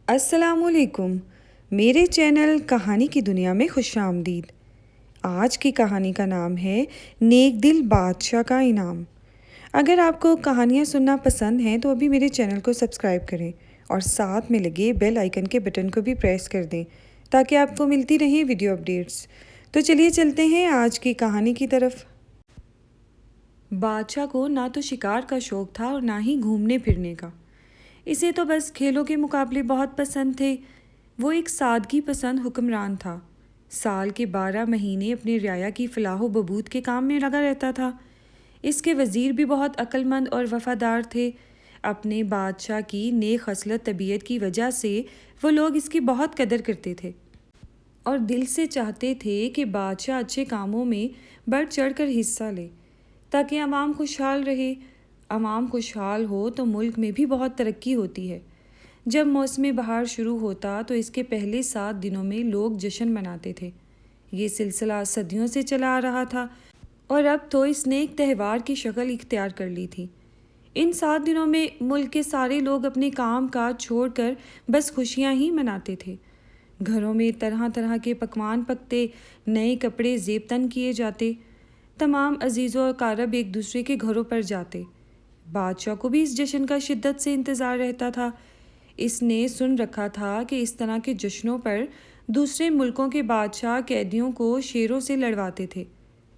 السلام علیکم، میرے چینل کہانی کی دنیا میں خوش آمدید۔ آج کی کہانی کا نام ہے نیک دل بادشاہ کا انعام۔ اگر آپ کو کہانیاں سننا پسند ہیں تو ابھی میرے چینل کو سبسکرائب کریں اور ساتھ میں لگے بیل آئیکن کے بٹن کو بھی پریس کر دیں تاکہ آپ کو ملتی رہیں ویڈیو اپڈیٹس۔ تو چلیے چلتے ہیں آج کی کہانی کی طرف۔ بادشاہ کو نہ تو شکار کا شوق تھا اور نہ ہی گھومنے پھرنے کا۔ اسے تو بس کھیلوں کے مقابلے بہت پسند تھے۔ وہ ایک سادگی پسند حکمران تھا۔ سال کے 12 مہینے اپنے رعایا کی فلاح و بہبود کے کام میں لگا رہتا تھا۔ اس کے وزیر بھی بہت عقل مند اور وفادار تھے۔ اپنے بادشاہ کی نیک خصلت طبیعت کی وجہ سے وہ لوگ اس کی بہت قدر کرتے تھے اور دل سے چاہتے تھے کہ بادشاہ اچھے کاموں میں بڑھ چڑھ کر حصہ لے تاکہ عوام خوشحال رہے۔ عوام خوشحال ہو تو ملک میں بھی بہت ترقی ہوتی ہے۔ جب موسم بہار شروع ہوتا تو اس کے پہلے 7 دنوں میں لوگ جشن مناتے تھے۔ یہ سلسلہ صدیوں سے چلا آ رہا تھا اور اب تو اس نے ایک تہوار کی شکل اختیار کر لی تھی۔ ان 7 دنوں میں ملک کے سارے لوگ اپنے کام کاج چھوڑ کر بس خوشیاں ہی مناتے تھے۔ گھروں میں طرح طرح کے پکوان پکتے، نئے کپڑے زیب تن کیے جاتے، تمام عزیز و اقارب ایک دوسرے کے گھروں پر جاتے۔ بادشاہ کو بھی اس جشن کا شدت سے انتظار رہتا تھا۔ اس نے سن رکھا تھا کہ اس طرح کے جشنوں پر دوسرے ملکوں کے بادشاہ قیدیوں کو شیروں سے لڑواتے تھے۔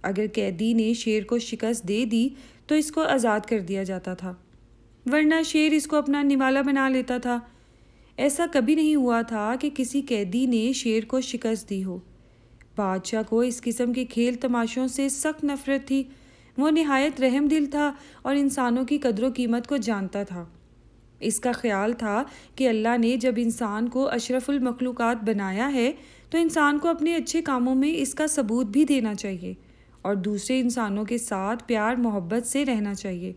اگر قیدی نے شیر کو شکست دے دی تو اس کو آزاد کر دیا جاتا تھا، ورنہ شیر اس کو اپنا نوالا بنا لیتا تھا۔ ایسا کبھی نہیں ہوا تھا کہ کسی قیدی نے شیر کو شکست دی ہو۔ بادشاہ کو اس قسم کے کھیل تماشوں سے سخت نفرت تھی۔ وہ نہایت رحم دل تھا اور انسانوں کی قدر و قیمت کو جانتا تھا۔ اس کا خیال تھا کہ اللہ نے جب انسان کو اشرف المخلوقات بنایا ہے تو انسان کو اپنے اچھے کاموں میں اس کا ثبوت بھی دینا چاہیے اور دوسرے انسانوں کے ساتھ پیار محبت سے رہنا چاہیے۔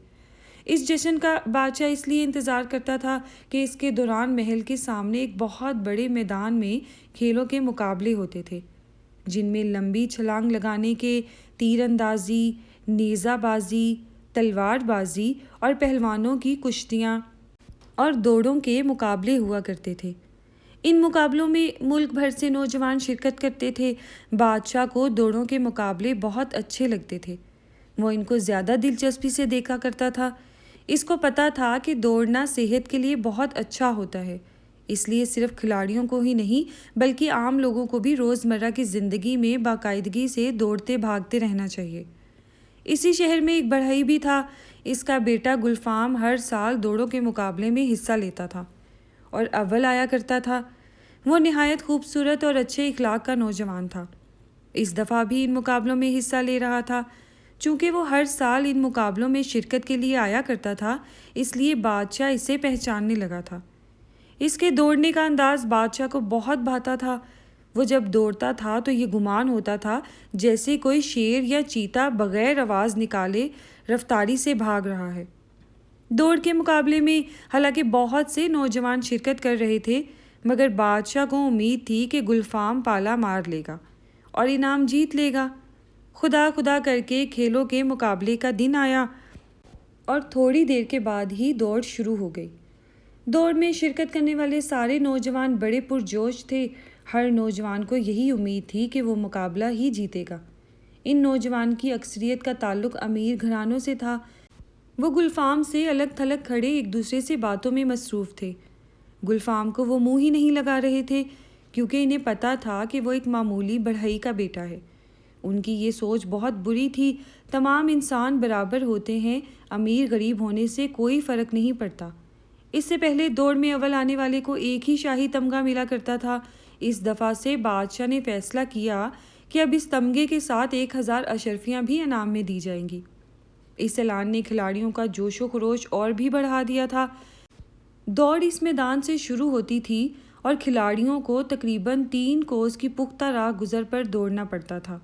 اس جشن کا بادشاہ اس لیے انتظار کرتا تھا کہ اس کے دوران محل کے سامنے ایک بہت بڑے میدان میں کھیلوں کے مقابلے ہوتے تھے، جن میں لمبی چھلانگ لگانے کے، تیر اندازی، نیزہ بازی، تلوار بازی اور پہلوانوں کی کشتیاں اور دوڑوں کے مقابلے ہوا کرتے تھے۔ ان مقابلوں میں ملک بھر سے نوجوان شرکت کرتے تھے۔ بادشاہ کو دوڑوں کے مقابلے بہت اچھے لگتے تھے۔ وہ ان کو زیادہ دلچسپی سے دیکھا کرتا تھا۔ اس کو پتہ تھا کہ دوڑنا صحت کے لیے بہت اچھا ہوتا ہے، اس لیے صرف کھلاڑیوں کو ہی نہیں بلکہ عام لوگوں کو بھی روزمرہ کی زندگی میں باقاعدگی سے دوڑتے بھاگتے رہنا چاہیے۔ اسی شہر میں ایک بڑھئی بھی تھا۔ اس کا بیٹا گلفام ہر سال دوڑوں کے مقابلے میں حصہ لیتا تھا اور اول آیا کرتا تھا۔ وہ نہایت خوبصورت اور اچھے اخلاق کا نوجوان تھا۔ اس دفعہ بھی ان مقابلوں میں حصہ لے رہا تھا۔ چونکہ وہ ہر سال ان مقابلوں میں شرکت کے لیے آیا کرتا تھا، اس لیے بادشاہ اسے پہچاننے لگا تھا۔ اس کے دوڑنے کا انداز بادشاہ کو بہت بھاتا تھا۔ وہ جب دوڑتا تھا تو یہ گمان ہوتا تھا جیسے کوئی شیر یا چیتا بغیر آواز نکالے رفتاری سے بھاگ رہا ہے۔ دوڑ کے مقابلے میں حالانکہ بہت سے نوجوان شرکت کر رہے تھے، مگر بادشاہ کو امید تھی کہ گلفام پالا مار لے گا اور انعام جیت لے گا۔ خدا خدا کر کے کھیلوں کے مقابلے کا دن آیا اور تھوڑی دیر کے بعد ہی دوڑ شروع ہو گئی۔ دوڑ میں شرکت کرنے والے سارے نوجوان بڑے پرجوش تھے۔ ہر نوجوان کو یہی امید تھی کہ وہ مقابلہ ہی جیتے گا۔ ان نوجوان کی اکثریت کا تعلق امیر گھرانوں سے تھا۔ وہ گلفام سے الگ تھلگ کھڑے ایک دوسرے سے باتوں میں مصروف تھے۔ گلفام کو وہ منہ ہی نہیں لگا رہے تھے کیونکہ انہیں پتہ تھا کہ وہ ایک معمولی بڑھئی کا بیٹا ہے۔ ان کی یہ سوچ بہت بری تھی۔ تمام انسان برابر ہوتے ہیں، امیر غریب ہونے سے کوئی فرق نہیں پڑتا۔ اس سے پہلے دوڑ میں اول آنے والے کو ایک ہی شاہی تمغہ ملا کرتا تھا۔ اس دفعہ سے بادشاہ نے فیصلہ کیا کہ اب اس تمغے کے ساتھ 1000 اشرفیاں بھی انعام میں دی جائیں گی۔ اس اعلان نے کھلاڑیوں کا جوش و خروش اور بھی بڑھا دیا تھا۔ دوڑ اس میدان سے شروع ہوتی تھی اور کھلاڑیوں کو تقریباً 3 کوس کی پختہ راہ گزر پر دوڑنا پڑتا تھا۔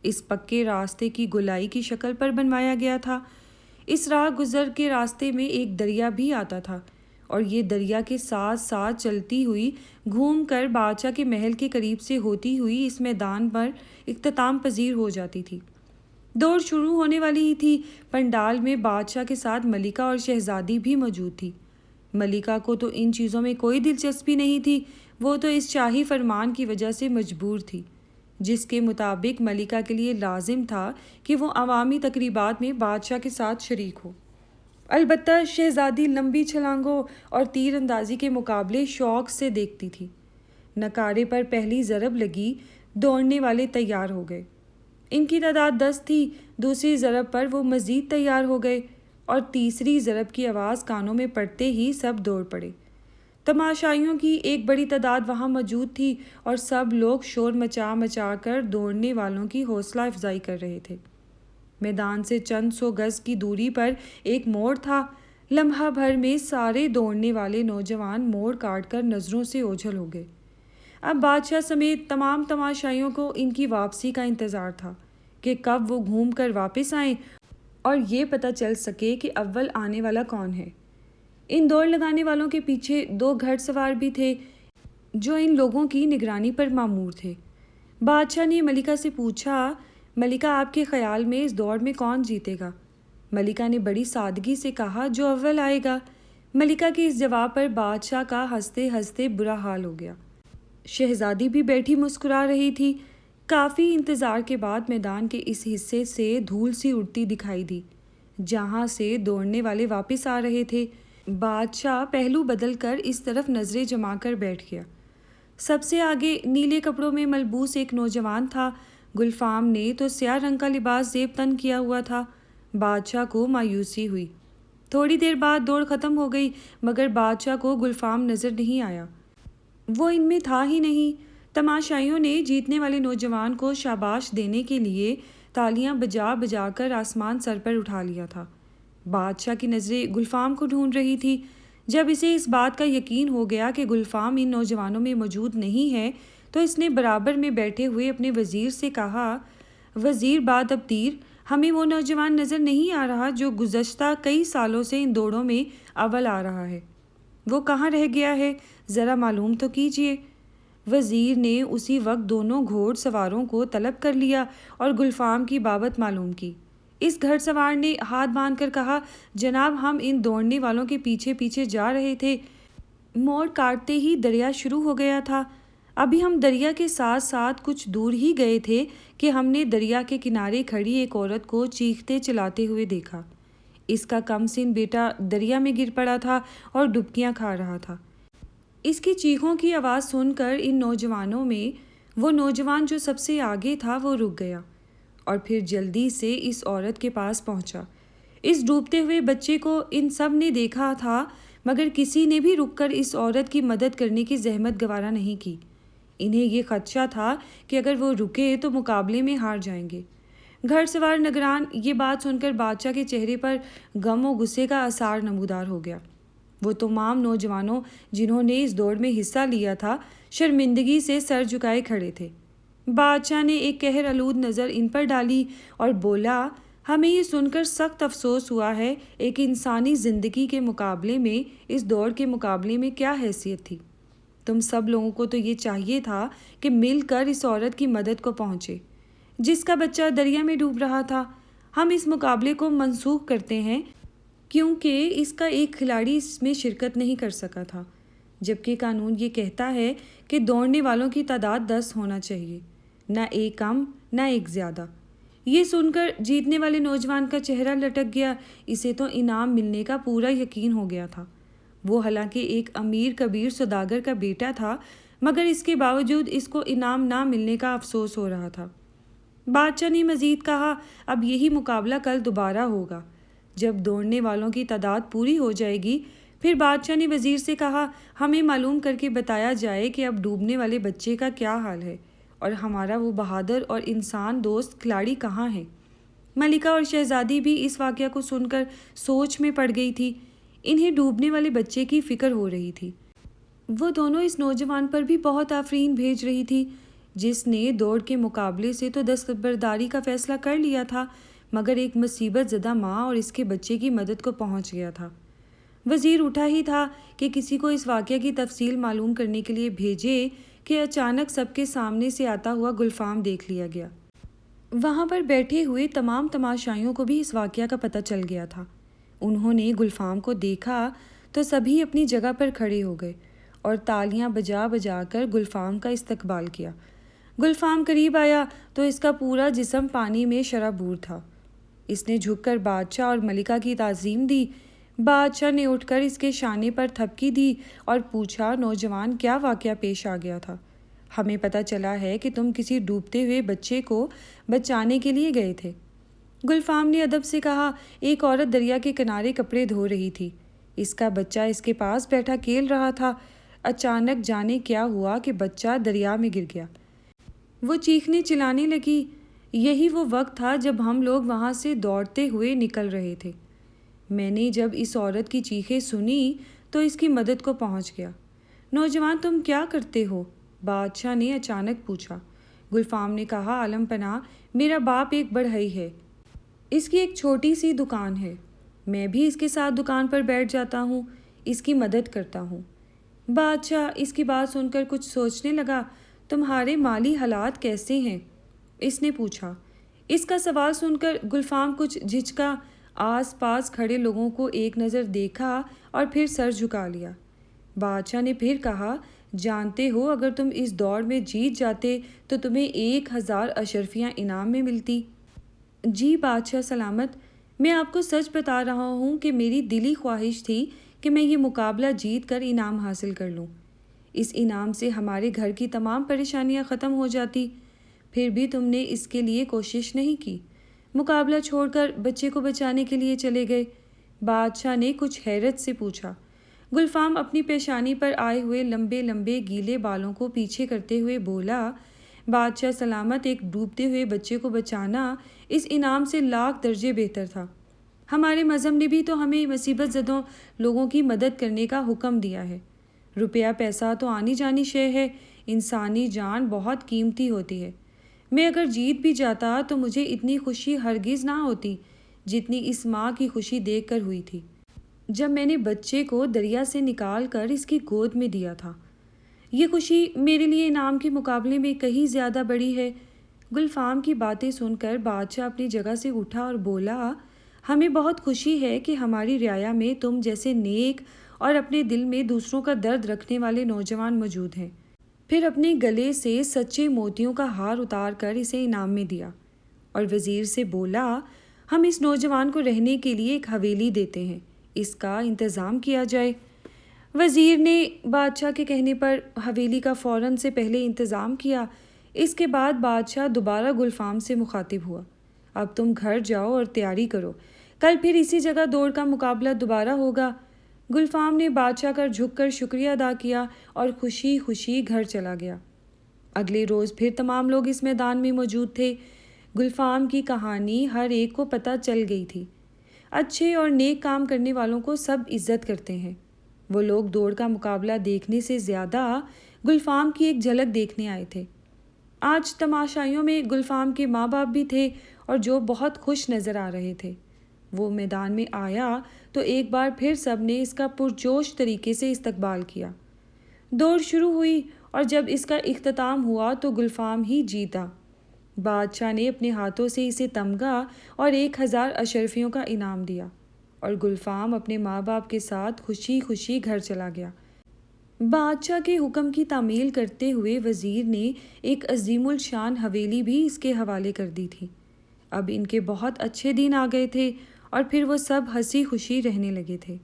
اس پکے راستے کی گولائی کی شکل پر بنوایا گیا تھا۔ اس راہ گزر کے راستے میں ایک دریا بھی آتا تھا اور یہ دریا کے ساتھ ساتھ چلتی ہوئی گھوم کر بادشاہ کے محل کے قریب سے ہوتی ہوئی اس میدان پر اختتام پذیر ہو جاتی تھی۔ دوڑ شروع ہونے والی ہی تھی۔ پنڈال میں بادشاہ کے ساتھ ملکہ اور شہزادی بھی موجود تھی۔ ملکہ کو تو ان چیزوں میں کوئی دلچسپی نہیں تھی، وہ تو اس شاہی فرمان کی وجہ سے مجبور تھی، جس کے مطابق ملکہ کے لیے لازم تھا کہ وہ عوامی تقریبات میں بادشاہ کے ساتھ شریک ہو۔ البتہ شہزادی لمبی چھلانگوں اور تیر اندازی کے مقابلے شوق سے دیکھتی تھی۔ نکارے پر پہلی ضرب لگی، دوڑنے والے تیار ہو گئے۔ ان کی تعداد 10 تھی، دوسری ضرب پر وہ مزید تیار ہو گئے اور تیسری ضرب کی آواز کانوں میں پڑتے ہی سب دوڑ پڑے۔ تماشائیوں کی ایک بڑی تعداد وہاں موجود تھی اور سب لوگ شور مچا مچا کر دوڑنے والوں کی حوصلہ افزائی کر رہے تھے۔ میدان سے چند سو گز کی دوری پر ایک موڑ تھا۔ لمحہ بھر میں سارے دوڑنے والے نوجوان موڑ کاٹ کر نظروں سے اوجھل ہو گئے۔ اب بادشاہ سمیت تمام تماشائیوں کو ان کی واپسی کا انتظار تھا کہ کب وہ گھوم کر واپس آئیں اور یہ پتہ چل سکے کہ اول آنے والا کون ہے۔ ان دوڑ لگانے والوں کے پیچھے 2 گھڑ سوار بھی تھے جو ان لوگوں کی نگرانی پر مامور تھے۔ بادشاہ نے ملکہ سے پوچھا، ملکہ آپ کے خیال میں اس دوڑ میں کون جیتے گا؟ ملکہ نے بڑی سادگی سے کہا، جو اول آئے گا۔ ملکہ کے اس جواب پر بادشاہ کا ہنستے ہنستے برا حال ہو گیا۔ شہزادی بھی بیٹھی مسکرا رہی تھی۔ کافی انتظار کے بعد میدان کے اس حصے سے دھول سی اڑتی دکھائی دی جہاں سے دوڑنے والے واپس آ رہے تھے۔ بادشاہ پہلو بدل کر اس طرف نظریں جما کر بیٹھ گیا۔ سب سے آگے نیلے کپڑوں میں ملبوس ایک نوجوان تھا۔ گلفام نے تو سیاہ رنگ کا لباس زیب تن کیا ہوا تھا۔ بادشاہ کو مایوسی ہوئی۔ تھوڑی دیر بعد دوڑ ختم ہو گئی مگر بادشاہ کو گلفام نظر نہیں آیا۔ وہ ان میں تھا ہی نہیں۔ تماشائیوں نے جیتنے والے نوجوان کو شاباش دینے کے لیے تالیاں بجا بجا کر آسمان سر پر اٹھا لیا تھا۔ بادشاہ کی نظریں گلفام کو ڈھونڈ رہی تھی۔ جب اسے اس بات کا یقین ہو گیا کہ گلفام ان نوجوانوں میں موجود نہیں ہے تو اس نے برابر میں بیٹھے ہوئے اپنے وزیر سے کہا، وزیر باد ابدیر، ہمیں وہ نوجوان نظر نہیں آ رہا جو گزشتہ کئی سالوں سے ان دوڑوں میں اول آ رہا ہے۔ وہ کہاں رہ گیا ہے؟ ذرا معلوم تو کیجیے۔ وزیر نے اسی وقت دونوں گھوڑ سواروں کو طلب کر لیا اور گلفام کی بابت معلوم کی۔ اس گھڑ سوار نے ہاتھ باندھ کر کہا، جناب ہم ان دوڑنے والوں کے پیچھے پیچھے جا رہے تھے۔ موڑ کاٹتے ہی دریا شروع ہو گیا تھا۔ ابھی ہم دریا کے ساتھ ساتھ کچھ دور ہی گئے تھے کہ ہم نے دریا کے کنارے کھڑی ایک عورت کو چیختے چلاتے ہوئے دیکھا۔ اس کا کم سن بیٹا دریا میں گر پڑا تھا اور ڈبکیاں کھا رہا تھا۔ اس کی چیخوں کی آواز سن کر ان نوجوانوں میں وہ نوجوان جو سب سے آگے تھا وہ رک گیا اور پھر جلدی سے اس عورت کے پاس پہنچا۔ اس ڈوبتے ہوئے بچے کو ان سب نے دیکھا تھا مگر کسی نے بھی رک کر اس عورت کی مدد کرنے کی زحمت گوارا نہیں کی۔ انہیں یہ خدشہ تھا کہ اگر وہ رکے تو مقابلے میں ہار جائیں گے۔ گھڑ سوار نگران یہ بات سن کر بادشاہ کے چہرے پر غم و غصے کا اثار نمودار ہو گیا۔ وہ تمام نوجوانوں جنہوں نے اس دوڑ میں حصہ لیا تھا شرمندگی سے سر جھکائے کھڑے تھے۔ بادشاہ نے ایک قہر آلود نظر ان پر ڈالی اور بولا، ہمیں یہ سن کر سخت افسوس ہوا ہے، ایک انسانی زندگی کے مقابلے میں اس دوڑ کے مقابلے میں کیا حیثیت تھی؟ تم سب لوگوں کو تو یہ چاہیے تھا کہ مل کر اس عورت کی مدد کو پہنچے جس کا بچہ دریا میں ڈوب رہا تھا۔ ہم اس مقابلے کو منسوخ کرتے ہیں کیونکہ اس کا ایک کھلاڑی اس میں شرکت نہیں کر سکا تھا، جبکہ قانون یہ کہتا ہے کہ دوڑنے والوں کی تعداد 10 ہونا چاہیے، نہ ایک کم نہ ایک زیادہ۔ یہ سن کر جیتنے والے نوجوان کا چہرہ لٹک گیا۔ اسے تو انعام ملنے کا پورا یقین ہو گیا تھا۔ وہ حالانکہ ایک امیر کبیر سوداگر کا بیٹا تھا مگر اس کے باوجود اس کو انعام نہ ملنے کا افسوس ہو رہا تھا۔ بادشاہ نے مزید کہا، اب یہی مقابلہ کل دوبارہ ہوگا جب دوڑنے والوں کی تعداد پوری ہو جائے گی۔ پھر بادشاہ نے وزیر سے کہا، ہمیں معلوم کر کے بتایا جائے کہ اب ڈوبنے والے بچے کا کیا حال ہے اور ہمارا وہ بہادر اور انسان دوست کھلاڑی کہاں ہے؟ ملکہ اور شہزادی بھی اس واقعہ کو سن کر سوچ میں پڑ گئی تھی۔ انہیں ڈوبنے والے بچے کی فکر ہو رہی تھی۔ وہ دونوں اس نوجوان پر بھی بہت آفرین بھیج رہی تھی جس نے دوڑ کے مقابلے سے تو دستبرداری کا فیصلہ کر لیا تھا مگر ایک مصیبت زدہ ماں اور اس کے بچے کی مدد کو پہنچ گیا تھا۔ وزیر اٹھا ہی تھا کہ کسی کو اس واقعہ کی تفصیل معلوم کرنے کے لیے بھیجے کہ اچانک سب کے سامنے سے آتا ہوا گلفام دیکھ لیا گیا۔ وہاں پر بیٹھے ہوئے تمام تماشائیوں کو بھی اس واقعہ کا پتہ چل گیا تھا۔ انہوں نے گلفام کو دیکھا تو سبھی اپنی جگہ پر کھڑے ہو گئے اور تالیاں بجا بجا کر گلفام کا استقبال کیا۔ گلفام قریب آیا تو اس کا پورا جسم پانی میں شرابور تھا۔ اس نے جھک کر بادشاہ اور ملکہ کی تعظیم دی۔ بادشاہ نے اٹھ کر اس کے شانے پر تھپکی دی اور پوچھا، نوجوان، کیا واقعہ پیش آ گیا تھا؟ ہمیں پتہ چلا ہے کہ تم کسی ڈوبتے ہوئے بچے کو بچانے کے لیے گئے تھے۔ گلفام نے ادب سے کہا، ایک عورت دریا کے کنارے کپڑے دھو رہی تھی۔ اس کا بچہ اس کے پاس بیٹھا کھیل رہا تھا۔ اچانک جانے کیا ہوا کہ بچہ دریا میں گر گیا۔ وہ چیخنے چلانے لگی۔ یہی وہ وقت تھا جب ہم لوگ وہاں سے دوڑتے ہوئے نکل رہے تھے۔ میں نے جب اس عورت کی چیخیں سنی تو اس کی مدد کو پہنچ گیا۔ نوجوان، تم کیا کرتے ہو؟ بادشاہ نے اچانک پوچھا۔ گلفام نے کہا، عالم پناہ، میرا باپ ایک بڑھئی ہے۔ اس کی ایک چھوٹی سی دکان ہے۔ میں بھی اس کے ساتھ دکان پر بیٹھ جاتا ہوں، اس کی مدد کرتا ہوں۔ بادشاہ اس کی بات سن کر کچھ سوچنے لگا۔ تمہارے مالی حالات کیسے ہیں؟ اس نے پوچھا۔ اس کا سوال سن کر گلفام کچھ جھجکا، آس پاس کھڑے لوگوں کو ایک نظر دیکھا اور پھر سر جھکا لیا۔ بادشاہ نے پھر کہا، جانتے ہو اگر تم اس دوڑ میں جیت جاتے تو تمہیں 1000 اشرفیاں انعام میں ملتی۔ جی بادشاہ سلامت، میں آپ کو سچ بتا رہا ہوں کہ میری دلی خواہش تھی کہ میں یہ مقابلہ جیت کر انعام حاصل کر لوں۔ اس انعام سے ہمارے گھر کی تمام پریشانیاں ختم ہو جاتی، پھر بھی تم نے اس کے لیے کوشش نہیں کی، مقابلہ چھوڑ کر بچے کو بچانے کے لیے چلے گئے۔ بادشاہ نے کچھ حیرت سے پوچھا۔ گلفام اپنی پیشانی پر آئے ہوئے لمبے لمبے گیلے بالوں کو پیچھے کرتے ہوئے بولا، بادشاہ سلامت، ایک ڈوبتے ہوئے بچے کو بچانا اس انعام سے 1,00,000 درجے بہتر تھا۔ ہمارے مذہب نے بھی تو ہمیں مصیبت زدوں لوگوں کی مدد کرنے کا حکم دیا ہے۔ روپیہ پیسہ تو آنی جانی شے ہے، انسانی جان بہت قیمتی ہوتی ہے۔ میں اگر جیت بھی جاتا تو مجھے اتنی خوشی ہرگز نہ ہوتی جتنی اس ماں کی خوشی دیکھ کر ہوئی تھی جب میں نے بچے کو دریا سے نکال کر اس کی گود میں دیا تھا۔ یہ خوشی میرے لیے انعام کے مقابلے میں کہیں زیادہ بڑی ہے۔ گلفام کی باتیں سن کر بادشاہ اپنی جگہ سے اٹھا اور بولا، ہمیں بہت خوشی ہے کہ ہماری رعایا میں تم جیسے نیک اور اپنے دل میں دوسروں کا درد رکھنے والے نوجوان موجود ہیں۔ پھر اپنے گلے سے سچے موتیوں کا ہار اتار کر اسے انعام میں دیا اور وزیر سے بولا، ہم اس نوجوان کو رہنے کے لیے ایک حویلی دیتے ہیں، اس کا انتظام کیا جائے۔ وزیر نے بادشاہ کے کہنے پر حویلی کا فوراً سے پہلے انتظام کیا۔ اس کے بعد بادشاہ دوبارہ گلفام سے مخاطب ہوا، اب تم گھر جاؤ اور تیاری کرو، کل پھر اسی جگہ دوڑ کا مقابلہ دوبارہ ہوگا۔ گلفام نے بادشاہ کا جھک کر شکریہ ادا کیا اور خوشی خوشی گھر چلا گیا۔ اگلے روز پھر تمام لوگ اس میدان میں موجود تھے۔ گلفام کی کہانی ہر ایک کو پتہ چل گئی تھی۔ اچھے اور نیک کام کرنے والوں کو سب عزت کرتے ہیں۔ وہ لوگ دوڑ کا مقابلہ دیکھنے سے زیادہ گلفام کی ایک جھلک دیکھنے آئے تھے۔ آج تماشائیوں میں گلفام کے ماں باپ بھی تھے اور جو بہت خوش نظر آ رہے تھے۔ وہ میدان میں آیا تو ایک بار پھر سب نے اس کا پرجوش طریقے سے استقبال کیا۔ دوڑ شروع ہوئی اور جب اس کا اختتام ہوا تو گلفام ہی جیتا۔ بادشاہ نے اپنے ہاتھوں سے اسے تمغہ اور 1000 اشرفیوں کا انعام دیا اور گلفام اپنے ماں باپ کے ساتھ خوشی خوشی گھر چلا گیا۔ بادشاہ کے حکم کی تعمیل کرتے ہوئے وزیر نے ایک عظیم الشان حویلی بھی اس کے حوالے کر دی تھی۔ اب ان کے بہت اچھے دن آ گئے تھے اور پھر وہ سب ہنسی خوشی رہنے لگے تھے۔